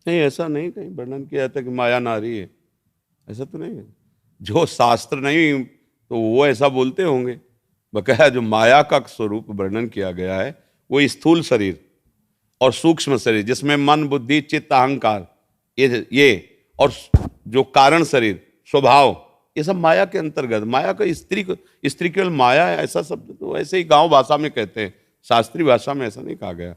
नहीं, ऐसा नहीं कहीं वर्णन किया जाता कि माया नारी है, ऐसा तो नहीं है। जो शास्त्र नहीं तो वो ऐसा बोलते होंगे। बकाया जो माया का स्वरूप वर्णन किया गया है वो स्थूल शरीर और सूक्ष्म शरीर, जिसमें मन, बुद्धि, चित्त, अहंकार, ये और जो कारण शरीर, स्वभाव, ये सब माया के अंतर्गत। माया का स्त्री केवल माया है ऐसा शब्द तो ऐसे ही गांव भाषा में कहते हैं, शास्त्रीय भाषा में ऐसा नहीं कहा गया।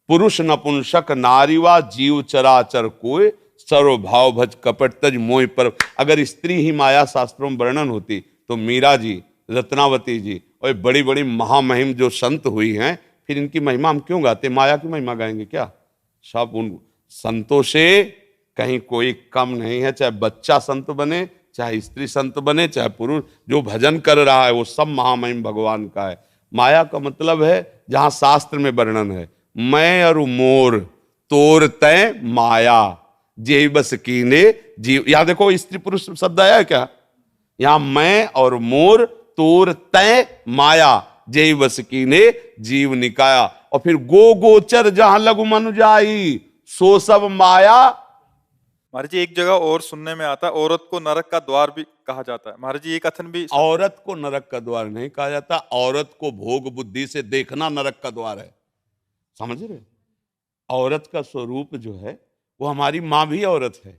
पुरुष नपुंसक नारीवा जीव चराचर कोय, सर्वभाव भज कपट तज मोह पर। अगर स्त्री ही माया शास्त्रों में वर्णन होती तो मीरा जी, रत्नावती जी और बड़ी बड़ी महामहिम जो संत हुई हैं, फिर इनकी महिमा हम क्यों गाते? माया की महिमा गाएंगे क्या? सब उन संतों से कहीं कोई कम नहीं है, चाहे बच्चा संत बने, चाहे स्त्री संत बने, चाहे पुरुष। जो भजन कर रहा है वो सब महामहिम भगवान का है। माया का मतलब है जहां शास्त्र में वर्णन है, मैं और मोर तोर तय माया जे बस कीने जीव। यहां देखो स्त्री पुरुष शब्द आया है क्या? यहां मैं और मोर तोर तय माया जे बस कीने जीव निकाया। और फिर गो गोचर जहां लघु मनु जाई सो सब माया। महाराज जी एक जगह और सुनने में आता है औरत को नरक का द्वार भी कहा जाता है। महाराज जी ये कथन भी औरत को नरक का द्वार नहीं कहा जाता, औरत को भोग बुद्धि से देखना नरक का द्वार है। समझ रहे? औरत का स्वरूप जो है वो हमारी माँ भी औरत है।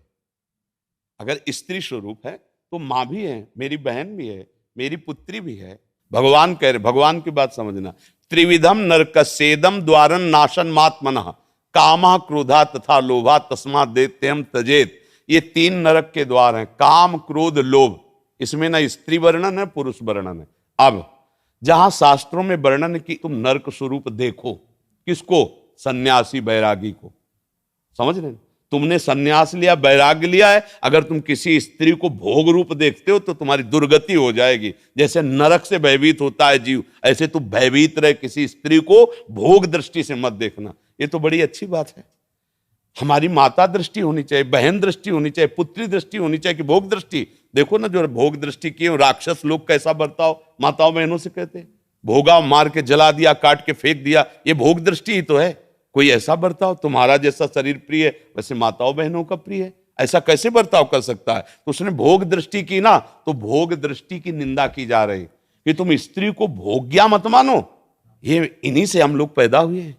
अगर स्त्री स्वरूप है तो माँ भी है, मेरी बहन भी है, मेरी पुत्री भी है। भगवान कह रहे, भगवान की बात समझना। त्रिविधम नरकस्येदम द्वारन नाशन मात्मनः कामः क्रोधा तथा लोभा तस्मात् दैत्यम तजेत। ये 3 नरक के द्वार हैं, काम, क्रोध, लोभ। इसमें ना स्त्री वर्णन है, पुरुष वर्णन है। अब जहां शास्त्रों में वर्णन की तुम नरक स्वरूप देखो, किसको? सन्यासी बैरागी को। समझ रहे? तुमने सन्यास लिया, वैराग्य लिया है, अगर तुम किसी स्त्री को भोग रूप देखते हो तो तुम्हारी दुर्गति हो जाएगी। जैसे नरक से भयभीत होता है जीव, ऐसे तू भयभीत रहे, किसी स्त्री को भोग दृष्टि से मत देखना। ये तो बड़ी अच्छी बात है। हमारी माता दृष्टि होनी चाहिए, बहन दृष्टि होनी चाहिए, पुत्री दृष्टि होनी चाहिए कि भोग दृष्टि। देखो ना जो भोग दृष्टि किए राक्षस लोग कैसा बर्ताव माताओं बहनों से करते हैं। भोगा, मार के जला दिया, काट के फेंक दिया, ये भोग दृष्टि ही तो है। कोई ऐसा बर्ताव, तुम्हारा जैसा शरीर प्रिय है वैसे माताओं बहनों का प्रिय है, ऐसा कैसे बर्ताव कर सकता है? तो उसने भोग दृष्टि की ना, तो भोग दृष्टि की निंदा की जा रही कि तुम स्त्री को भोग्या मत मानो। ये इन्हीं से हम लोग पैदा हुए हैं,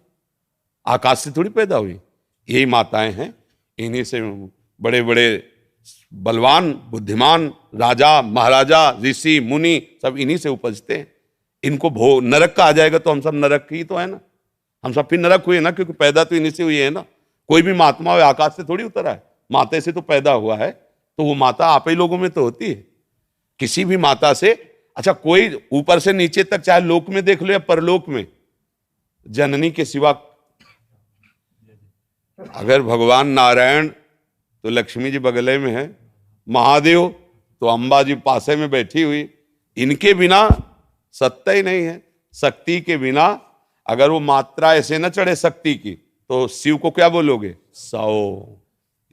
आकाश से थोड़ी पैदा हुई। यही माताएं हैं, इन्हीं से बड़े बड़े बलवान, बुद्धिमान राजा, महाराजा, ऋषि, मुनि सब इन्हीं से उपजते हैं। इनको भोग नरक का आ जाएगा तो हम सब नरक ही तो है ना, हम सब फिर नरक हुए ना, क्योंकि पैदा तो इन्हीं से हुई है ना। कोई भी महात्मा हो आकाश से थोड़ी उतरा है, माता से तो पैदा हुआ है, तो वो माता आप ही लोगों में तो होती है। किसी भी माता से, अच्छा कोई ऊपर से नीचे तक, चाहे लोक में देख लो या परलोक में, जननी के सिवा अगर भगवान नारायण तो लक्ष्मी जी बगले में है, महादेव तो अंबा जी पासे में बैठी हुई, इनके बिना सत्ता ही नहीं है। शक्ति के बिना अगर वो मात्रा ऐसे न चढ़े शक्ति की तो शिव को क्या बोलोगे? सौ।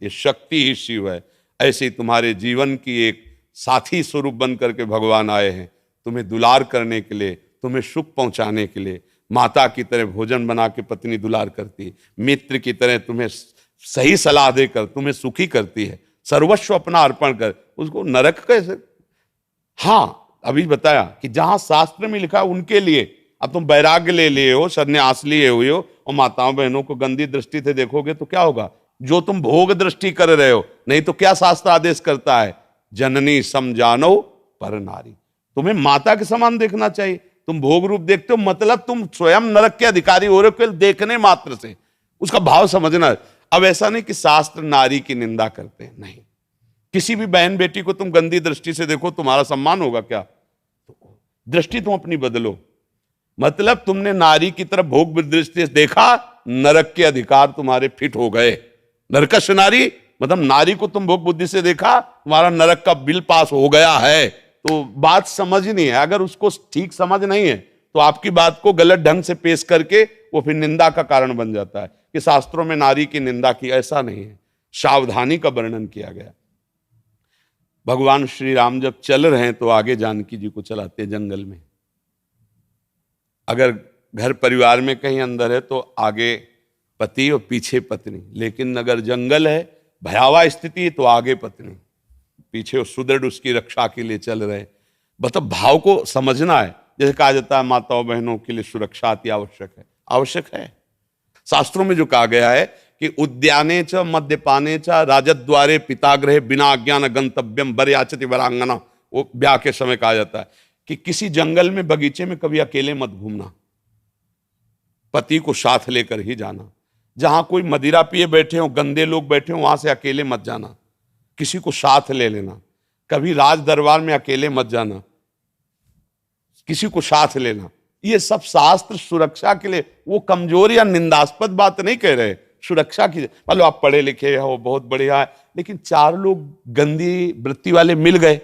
ये शक्ति ही शिव है। ऐसे ही तुम्हारे जीवन की एक साथी स्वरूप बन करके भगवान आए हैं, तुम्हें दुलार करने के लिए, तुम्हें सुख पहुंचाने के लिए। माता की तरह भोजन बना के पत्नी दुलार करती है, मित्र की तरह तुम्हें सही सलाह देकर तुम्हें सुखी करती है, सर्वस्व अपना अर्पण कर। उसको नरक कैसे? हाँ अभी बताया कि जहां शास्त्र में लिखा उनके लिए। अब तुम वैराग्य ले लिए हो, सन्यास लिए हुए हो, और माताओं बहनों को गंदी दृष्टि से देखोगे तो क्या होगा? जो तुम भोग दृष्टि कर रहे हो। नहीं तो क्या शास्त्र आदेश करता है? जननी समझानो पर नारी। तुम्हें माता के समान देखना चाहिए। तुम भोग रूप देखते हो, मतलब तुम स्वयं नरक के अधिकारी हो रहे हो केवल देखने मात्र से। उसका भाव समझना। अब ऐसा नहीं कि शास्त्र नारी की निंदा करते हैं, नहीं। किसी भी बहन बेटी को तुम गंदी दृष्टि से देखो, तुम्हारा सम्मान होगा क्या? दृष्टि तुम अपनी बदलो। मतलब तुमने नारी की तरफ भोग दृष्टि से देखा, नरक के अधिकार तुम्हारे फिट हो गए। नरकश नारी मतलब नारी को तुम भोग बुद्धि से देखा, तुम्हारा नरक का बिल पास हो गया है। तो बात समझनी है। अगर उसको ठीक समझ नहीं है तो आपकी बात को गलत ढंग से पेश करके वो फिर निंदा का कारण बन जाता है कि शास्त्रों में नारी की निंदा की। ऐसा नहीं है, सावधानी का वर्णन किया गया। भगवान श्री राम जब चल रहे हैं तो आगे जानकी जी को चलाते जंगल में। अगर घर परिवार में कहीं अंदर है तो आगे पति और पीछे पत्नी। लेकिन अगर जंगल है, भयावह स्थिति है, तो आगे पत्नी, पीछे सुदृढ़ उसकी रक्षा के लिए चल रहे। मतलब भाव को समझना है। जैसे कहा जाता है माताओं बहनों के लिए सुरक्षा अति आवश्यक है, आवश्यक है। शास्त्रों में जो कहा गया है कि उद्याने च मद्यपाने च राजद्वारे पितागृहे बिना अज्ञान गंतव्यम बरयाचति वरांगना, वो ब्याह के समय कहा जाता है कि किसी जंगल में बगीचे में कभी अकेले मत घूमना, पति को साथ लेकर ही जाना। जहां कोई मदिरा पिए बैठे हो, गंदे लोग बैठे हो, वहां से अकेले मत जाना, किसी को साथ ले लेना। कभी राज दरबार में अकेले मत जाना, किसी को साथ लेना। ये सब शास्त्र सुरक्षा के लिए, वो कमजोर या निंदास्पद बात नहीं कह रहे, सुरक्षा की। मतलब आप पढ़े लिखे हो, बहुत बढ़िया है, लेकिन चार लोग गंदी वृत्ति वाले मिल गए,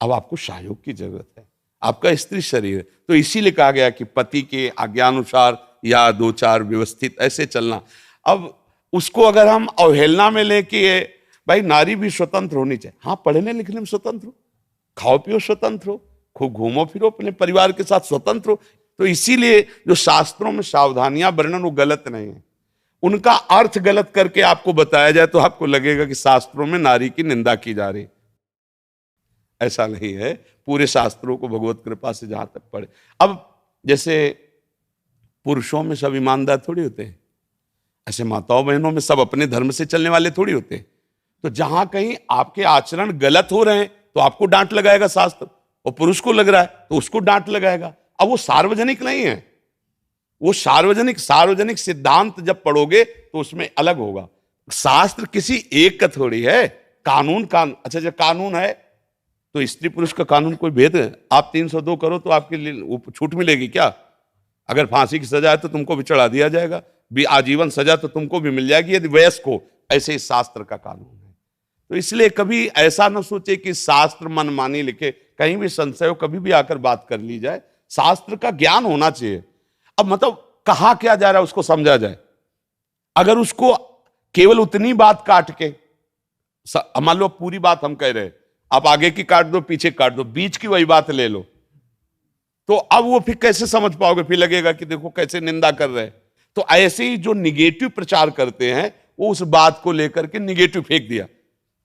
अब आपको सहयोग की जरूरत है, आपका स्त्री शरीर है। तो इसीलिए कहा गया कि पति के आज्ञानुसार या दो चार व्यवस्थित ऐसे चलना। अब उसको अगर हम अवहेलना में लें कि भाई नारी भी स्वतंत्र होनी चाहिए, हाँ पढ़ने लिखने में स्वतंत्र हो, खाओ पियो स्वतंत्र हो, खूब घूमो फिरो अपने परिवार के साथ स्वतंत्र हो। तो इसीलिए जो शास्त्रों में सावधानियां वर्णन वो गलत नहीं है, उनका अर्थ गलत करके आपको बताया जाए तो आपको लगेगा कि शास्त्रों में नारी की निंदा की जा रही। ऐसा नहीं है, पूरे शास्त्रों को भगवत कृपा से जहां तक पढ़े। अब जैसे पुरुषों में सब ईमानदार थोड़ी होते हैं, ऐसे माताओं बहनों में सब अपने धर्म से चलने वाले थोड़ी होते हैं। तो जहां कहीं आपके आचरण गलत हो रहे हैं तो आपको डांट लगाएगा शास्त्र, और पुरुष को लग रहा है तो उसको डांट लगाएगा। अब वो सार्वजनिक नहीं है, वो सार्वजनिक सिद्धांत जब पढ़ोगे तो उसमें अलग होगा। शास्त्र किसी एक का थोड़ी है, कानून अच्छा जब कानून है तो स्त्री पुरुष का कानून कोई भेद है? आप 302 करो तो आपके लिए छूट मिलेगी क्या? अगर फांसी की सजा है तो तुमको भी चढ़ा दिया जाएगा, आजीवन सजा तो तुमको भी मिल जाएगी यदि वयस्क हो। ऐसे ही शास्त्र का कानून है। तो इसलिए कभी ऐसा न सोचे कि शास्त्र मनमानी लिखे, कहीं भी संशय हो कभी भी आकर बात कर ली जाए। शास्त्र का ज्ञान होना चाहिए। अब मतलब कहा क्या जा रहा है उसको समझा जाए। अगर उसको केवल उतनी बात काट के, मान लो पूरी बात हम कह रहे हैं, आप आगे की काट दो पीछे काट दो, बीच की वही बात ले लो, तो अब वो फिर कैसे समझ पाओगे? फिर लगेगा कि देखो कैसे निंदा कर रहे हैं। तो ऐसे ही जो निगेटिव प्रचार करते हैं वो उस बात को लेकर के निगेटिव फेंक दिया।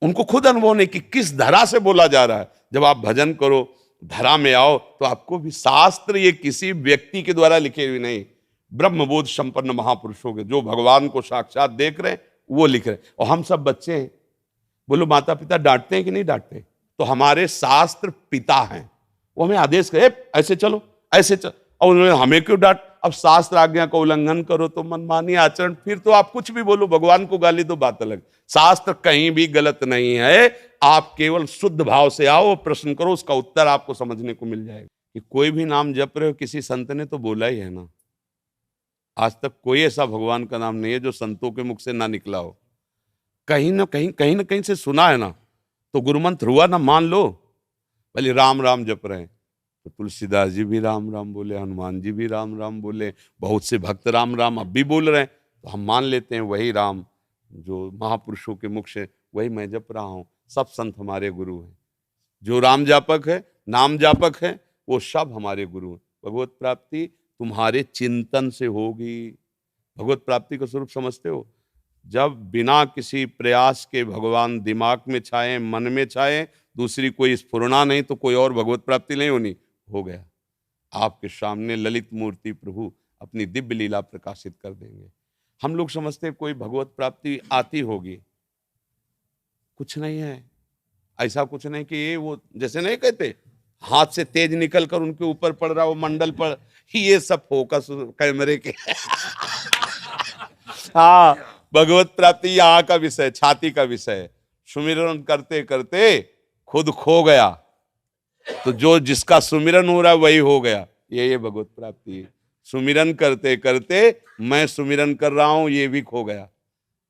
उनको खुद अनुभव नहीं कि किस धरा से बोला जा रहा है। जब आप भजन करो, धरा में आओ, तो आपको भी शास्त्र ये किसी व्यक्ति के द्वारा लिखे हुए नहीं, ब्रह्मबोध संपन्न महापुरुषों के, जो भगवान को साक्षात देख रहे हैं वो लिख रहे हैं। और हम सब बच्चे हैं। बोलो माता पिता डांटते हैं कि नहीं डांटते? तो हमारे शास्त्र पिता हैं, वो हमें आदेश करे ऐसे चलो ऐसे चलो, और उन्होंने हमें क्यों डांट? अब शास्त्र आज्ञा का उल्लंघन करो तो मनमानी आचरण, फिर तो आप कुछ भी बोलो, भगवान को गाली दो, बात अलग। शास्त्र कहीं भी गलत नहीं है। आप केवल शुद्ध भाव से आओ, प्रश्न करो, उसका उत्तर आपको समझने को मिल जाएगा। कि कोई भी नाम जप रहे हो, किसी संत ने तो बोला ही है ना। आज तक कोई ऐसा भगवान का नाम नहीं है जो संतों के मुख से ना निकला हो। कहीं ना कहीं से सुना है ना, तो गुरुमंत्र हुआ ना, मान लो। भले राम राम जप रहे हैं तो तुलसीदास जी भी राम राम बोले, हनुमान जी भी राम राम बोले, बहुत से भक्त राम राम अब भी बोल रहे हैं, तो हम मान लेते हैं वही राम जो महापुरुषों के मुख से, वही मैं जप रहा हूँ। सब संत हमारे गुरु हैं। जो राम जापक है, नाम जापक है, वो सब हमारे गुरु हैं। भगवत प्राप्ति तुम्हारे चिंतन से होगी। भगवत प्राप्ति का स्वरूप समझते हो? जब बिना किसी प्रयास के भगवान दिमाग में छाए, मन में छाए, दूसरी कोई स्फुरना नहीं, तो कोई और भगवत प्राप्ति नहीं होनी। हो गया, आपके सामने ललित मूर्ति प्रभु अपनी दिव्य लीला प्रकाशित कर देंगे। हम लोग समझते हैं कोई भगवत प्राप्ति आती होगी, कुछ नहीं है। ऐसा कुछ नहीं कि ये वो जैसे नहीं कहते हाथ से तेज निकल कर उनके ऊपर पड़ रहा वो मंडल पर, ये सब फोकस कैमरे के हाँ, भगवत प्राप्ति यहाँ का विषय, छाती का विषय। सुमिरन करते करते खुद खो गया, तो जो जिसका सुमिरन हो रहा है वही हो गया। ये भगवत प्राप्ति है। सुमिरन करते करते मैं सुमिरन कर रहा हूं, ये भी खो गया।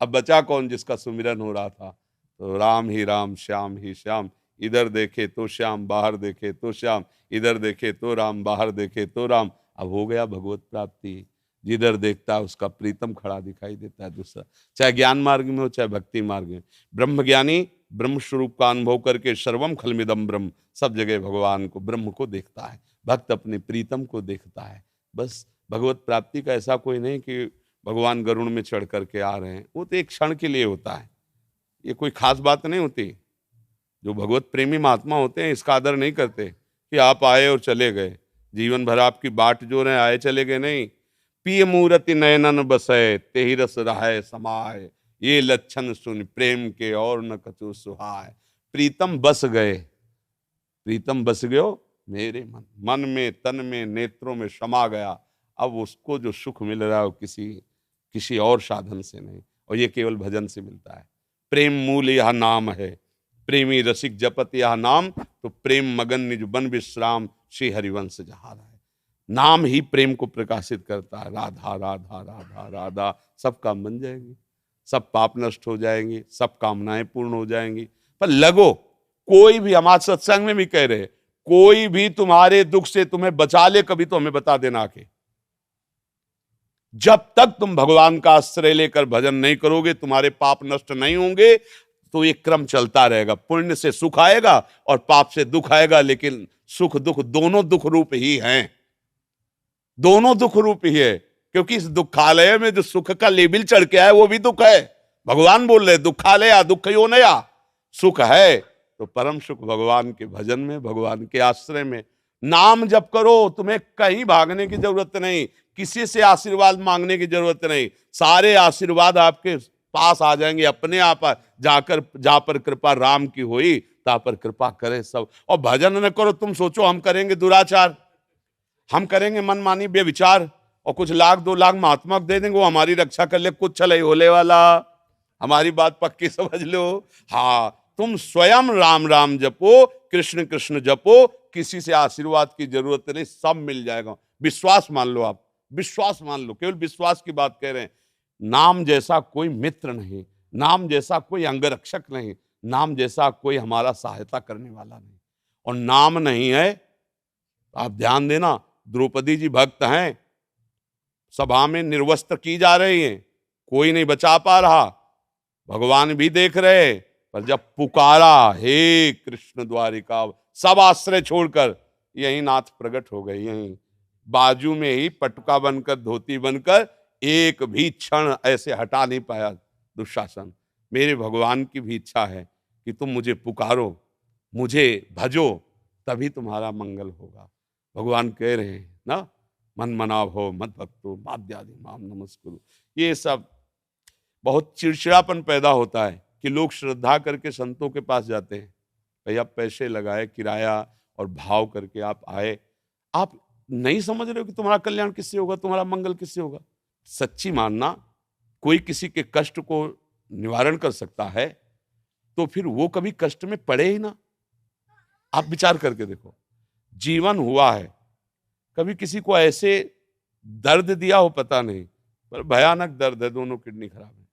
अब बचा कौन? जिसका सुमिरन हो रहा था। तो राम ही राम, श्याम ही श्याम, इधर देखे तो श्याम, बाहर देखे तो श्याम, इधर देखे तो राम, बाहर देखे तो राम। अब हो गया भगवत प्राप्ति। जिधर देखता है उसका प्रीतम खड़ा दिखाई देता है दूसरा, चाहे ज्ञान मार्ग में हो चाहे भक्ति मार्ग में। ब्रह्म ज्ञानी ब्रह्म स्वरूप का अनुभव करके सर्वम खलमिदम ब्रह्म, सब जगह भगवान को, ब्रह्म को देखता है। भक्त अपने प्रीतम को देखता है। बस भगवत प्राप्ति का ऐसा कोई नहीं कि भगवान गरुड़ में चढ़ करके आ रहे हैं, वो तो एक क्षण के लिए होता है, ये कोई खास बात नहीं होती। जो भगवत प्रेमी महात्मा होते हैं इसका आदर नहीं करते कि आप आए और चले गए, जीवन भर आपकी बाट जो रहे, आए चले गए नहीं। पिय मूर्ति नयनन बसय तेहि रस रहाय समाय, ये लक्षण सुन प्रेम के और न कछु सुहाय। प्रीतम बस गए, प्रीतम बस गयो मेरे मन, मन में तन में नेत्रों में समा गया। अब उसको जो सुख मिल रहा है वो किसी और साधन से नहीं, और ये केवल भजन से मिलता है। प्रेम मूल यह नाम है, प्रेमी रसिक जपत यह नाम, तो प्रेम मगन निज बन विश्राम, श्री हरिवंश जहारा है। नाम ही प्रेम को प्रकाशित करता है। राधा राधा राधा राधा, सब काम बन जाएंगे, सब पाप नष्ट हो जाएंगे, सब कामनाएं पूर्ण हो जाएंगी। पर लगो, कोई भी, हम आज सत्संग में भी कह रहे, कोई भी तुम्हारे दुख से तुम्हें बचा ले, कभी तो हमें बता देना के। जब तक तुम भगवान का आश्रय लेकर भजन नहीं करोगे, तुम्हारे पाप नष्ट नहीं होंगे, तो ये क्रम चलता रहेगा। पुण्य से सुख आएगा और पाप से दुख आएगा, लेकिन सुख दुख दोनों दुख रूप ही हैं, दोनों दुख रूप ही है। क्योंकि इस दुखालय में जो सुख का लेबिल चढ़ के आए वो भी दुख है। भगवान बोल रहे दुखालया दुख यो नया, सुख है तो परम सुख भगवान के भजन में, भगवान के आश्रय में। नाम जप करो, तुम्हें कहीं भागने की जरूरत नहीं, किसी से आशीर्वाद मांगने की जरूरत नहीं, सारे आशीर्वाद आपके पास आ जाएंगे अपने आप। जा पर कृपा राम की हुई, ता पर कृपा करे सब। और भजन न करो, तुम सोचो हम करेंगे दुराचार, हम करेंगे मनमानी बेविचार, और कुछ लाख 2 लाख महात्मा दे देंगे, वो हमारी रक्षा कर ले, कुछ चले होले वाला। हमारी बात पक्की समझ लो। हाँ, तुम स्वयं राम राम जपो, कृष्ण कृष्ण जपो, किसी से आशीर्वाद की जरूरत नहीं, सब मिल जाएगा। विश्वास मान लो, आप विश्वास मान लो, केवल विश्वास की बात कह रहे हैं। नाम जैसा कोई मित्र नहीं, नाम जैसा कोई अंगरक्षक नहीं, नाम जैसा कोई हमारा सहायता करने वाला नहीं। और नाम नहीं है, आप ध्यान देना, द्रौपदी जी भक्त हैं, सभा में निर्वस्त्र की जा रही हैं, कोई नहीं बचा पा रहा, भगवान भी देख रहे, पर जब पुकारा हे कृष्ण द्वारिका, सब आश्रय छोड़कर यही नाथ प्रकट हो गए। यही बाजू में ही पटुका बनकर, धोती बनकर, एक भी क्षण ऐसे हटा नहीं पाया दुशासन। मेरे भगवान की भी इच्छा है कि तुम मुझे पुकारो, मुझे भजो, तभी तुम्हारा मंगल होगा। भगवान कह रहे हैं ना, मन मनाव हो मत भक्तो माद्यादि माम नमस्कुरु। ये सब बहुत चिड़चिड़ापन पैदा होता है कि लोग श्रद्धा करके संतों के पास जाते हैं, भैया पैसे लगाए, किराया और भाव करके आप आए, आप नहीं समझ रहे हो कि तुम्हारा कल्याण किससे होगा, तुम्हारा मंगल किससे होगा। सच्ची मानना, कोई किसी के कष्ट को निवारण कर सकता है तो फिर वो कभी कष्ट में पड़े ही ना। आप विचार करके देखो, जीवन हुआ है, कभी किसी को ऐसे दर्द दिया हो पता नहीं, पर भयानक दर्द है, दोनों किडनी खराब है,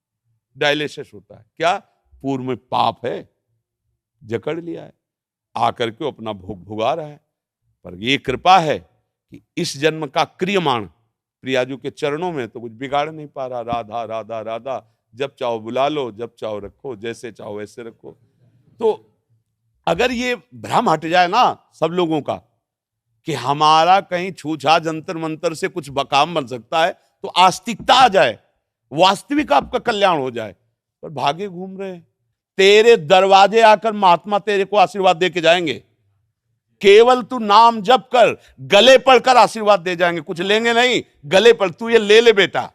डायलिसिस होता है, क्या पूर्व में पाप है, जकड़ लिया है, आकर के अपना भोग भुगा रहा है। पर ये कृपा है कि इस जन्म का क्रियमाण प्रियाजू के चरणों में, तो कुछ बिगाड़ नहीं पा रहा। राधा राधा राधा, जब चाहो बुला लो, जब चाहो रखो, जैसे चाहो वैसे रखो। तो अगर ये भ्रम हट जाए ना सब लोगों का कि हमारा कहीं छूछा जंतर मंतर से कुछ काम बन सकता है, तो आस्तिकता आ जाए, वास्तविक आपका कल्याण हो जाए। पर भागे घूम रहे हैं, तेरे दरवाजे आकर महात्मा तेरे को आशीर्वाद दे के जाएंगे, केवल तू नाम जप कर, गले पड़कर आशीर्वाद दे जाएंगे, कुछ लेंगे नहीं, गले पड़, तू ये ले ले बेटा,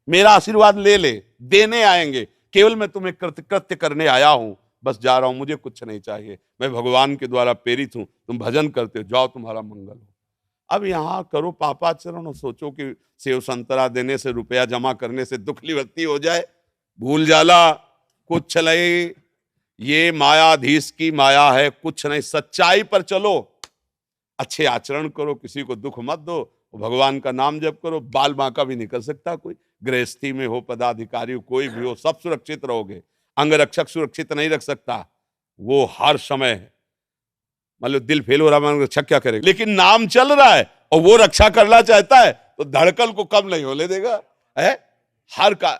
मेरा आशीर्वाद ले ले, देने आएंगे। केवल मैं तुम्हें कृत्य करने आया हूं, बस जा रहा हूं, मुझे कुछ नहीं चाहिए, मैं भगवान के द्वारा प्रेरित हूं, तुम भजन करते हो, जाओ तुम्हारा मंगल हो। अब यहां करो पापाचरण और सोचो कि सेव संतरा देने से, रुपया जमा करने से दुख निवृत्ति हो जाए, भूल जाला, कुछ नहीं, ये मायाधीश की माया है, कुछ नहीं। सच्चाई पर चलो, अच्छे आचरण करो, किसी को दुख मत दो, भगवान का नाम जप करो, बाल बांका भी निकल सकता कोई, गृहस्थी में हो, पदाधिकारी हो, कोई भी हो, सब सुरक्षित रहोगे। अंगरक्षक सुरक्षित नहीं रख सकता, वो हर समय, मतलब दिल फेल हो रहा है, रक्षा क्या करेगा, लेकिन नाम चल रहा है और वो रक्षा करना चाहता है, तो धड़कन को कम नहीं होने देगा है हर का।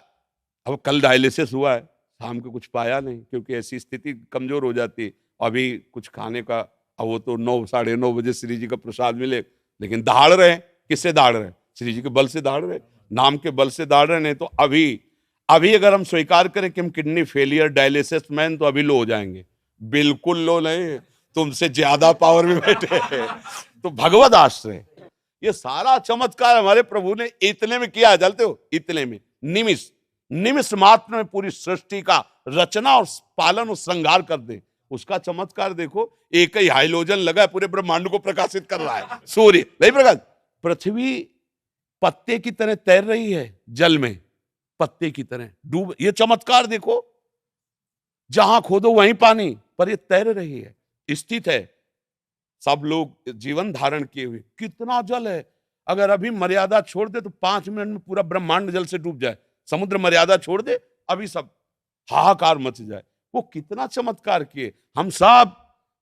अब कल डायलिसिस हुआ है, शाम को कुछ पाया नहीं, क्योंकि ऐसी स्थिति कमजोर हो जाती, अभी कुछ खाने का, अब वो तो 9 साढ़े 9 बजे श्री जी का प्रसाद मिले, लेकिन दहाड़ रहे, किससे दहाड़ रहे, श्री जी के बल से दहाड़ रहे। नाम के बल से दाढ़ रहे हैं। तो अभी अभी अगर हम स्वीकार करें कि हम किडनी फेलियर डायलिसिस मैन, तो अभी लो हो जाएंगे। बिल्कुल लो नहीं, तुमसे ज्यादा पावर में बैठे हैं। तो भगवत आश्रय, ये सारा चमत्कार हमारे प्रभु ने इतने में किया, जानते हो, इतने में, निमिष निमिष मात्र में पूरी सृष्टि का रचना और पालन और श्रृंगार कर दे। उसका चमत्कार देखो, एक ही हाइलोजन लगा है, पूरे ब्रह्मांड को प्रकाशित कर रहा है। सूर्य नहीं प्रकाश, पृथ्वी पत्ते की तरह तैर रही है जल में, पत्ते की तरह डूब। ये चमत्कार देखो, जहां खोदो वहीं पानी, पर ये तैर रही है, स्थित है। सब लोग जीवन धारण किए हुए, कितना जल है। अगर अभी मर्यादा छोड़ दे तो 5 मिनट में पूरा ब्रह्मांड जल से डूब जाए। समुद्र मर्यादा छोड़ दे, अभी सब हाहाकार मच जाए। वो कितना चमत्कार किए। हम सब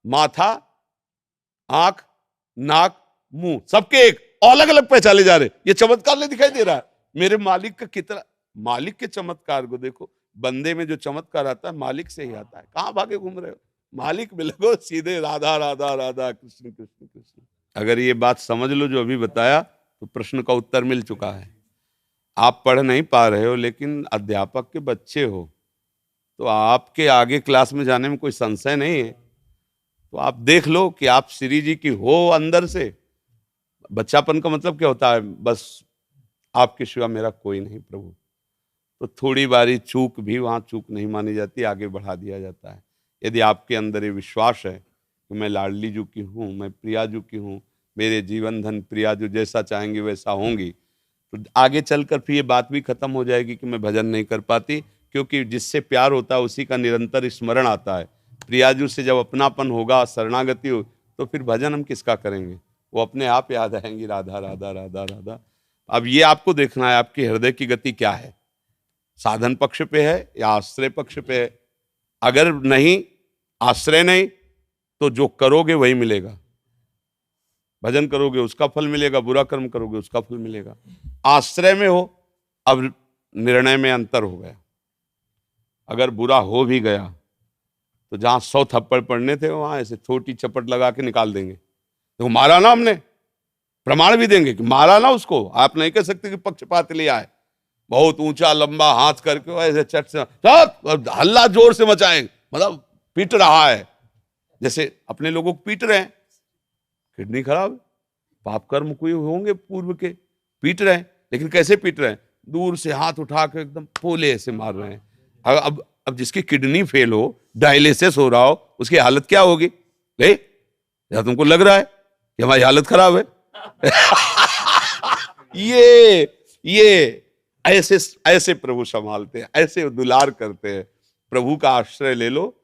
माथा, आंख, नाक, मुंह, सबके एक अलग अलग पहचाने जा रहे। ये चमत्कार नहीं दिखाई दे रहा है मेरे मालिक का? कितना मालिक के चमत्कार को देखो। बंदे में जो चमत्कार आता है मालिक से ही आता है। कहां भागे घूम रहे हो? मालिक में लगो, सीधे राधा राधा राधा, कृष्ण कृष्ण कृष्ण। अगर ये बात समझ लो जो अभी बताया, तो प्रश्न का उत्तर मिल चुका है। आप पढ़ नहीं पा रहे हो, लेकिन अध्यापक के बच्चे हो, तो आपके आगे क्लास में जाने में कोई संशय नहीं है। तो आप देख लो कि आप श्री जी की हो अंदर से। बच्चापन का मतलब क्या होता है? बस आपके सिवा मेरा कोई नहीं प्रभु। तो थोड़ी बारी चूक भी वहां चूक नहीं मानी जाती, आगे बढ़ा दिया जाता है। यदि आपके अंदर ये विश्वास है कि मैं लाडली जू की हूँ, मैं प्रियाजू की हूँ, मेरे जीवन धन प्रियाजू जैसा चाहेंगे वैसा होंगी, तो आगे चलकर फिर ये बात भी खत्म हो जाएगी कि मैं भजन नहीं कर पाती, क्योंकि जिससे प्यार होता है उसी का निरंतर स्मरण आता है। प्रियाजू से जब अपनापन होगा, शरणागति हो, तो फिर भजन हम किसका करेंगे? वो अपने आप याद आएंगी, राधा राधा राधा राधा। अब ये आपको देखना है आपके हृदय की गति क्या है, साधन पक्ष पे है या आश्रय पक्ष पे है। अगर नहीं, आश्रय नहीं, तो जो करोगे वही मिलेगा। भजन करोगे उसका फल मिलेगा, बुरा कर्म करोगे उसका फल मिलेगा। आश्रय में हो, अब निर्णय में अंतर हो गया। अगर बुरा हो भी गया तो जहां 100 थप्पड़ पड़ने थे वहां ऐसे छोटी चपट लगा के निकाल देंगे। तो मारा ना हमने, प्रमाण भी देंगे कि मारा ना उसको। आप नहीं कह सकते कि पक्षपात लिया है। बहुत ऊंचा लंबा हाथ करके ऐसे चट से हल्ला जोर से मचाएंगे, मतलब पीट रहा है, जैसे अपने लोगों को पीट रहे हैं। किडनी खराब, पाप कर्म कोई होंगे पूर्व के, पीट रहे हैं। लेकिन कैसे पीट रहे हैं? दूर से हाथ उठा के एकदम पोले ऐसे मार रहे हैं। अब जिसकी किडनी फेल हो, डायलिसिस हो रहा हो, उसकी हालत क्या होगी? या तुमको लग रहा है कि हमारी हालत खराब है? ये ऐसे प्रभु संभालते हैं, ऐसे दुलार करते हैं। प्रभु का आश्रय ले लो,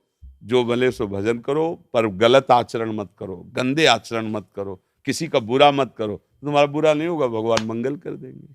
जो भले सो भजन करो, पर गलत आचरण मत करो, गंदे आचरण मत करो, किसी का बुरा मत करो। तुम्हारा बुरा नहीं होगा, भगवान मंगल कर देंगे।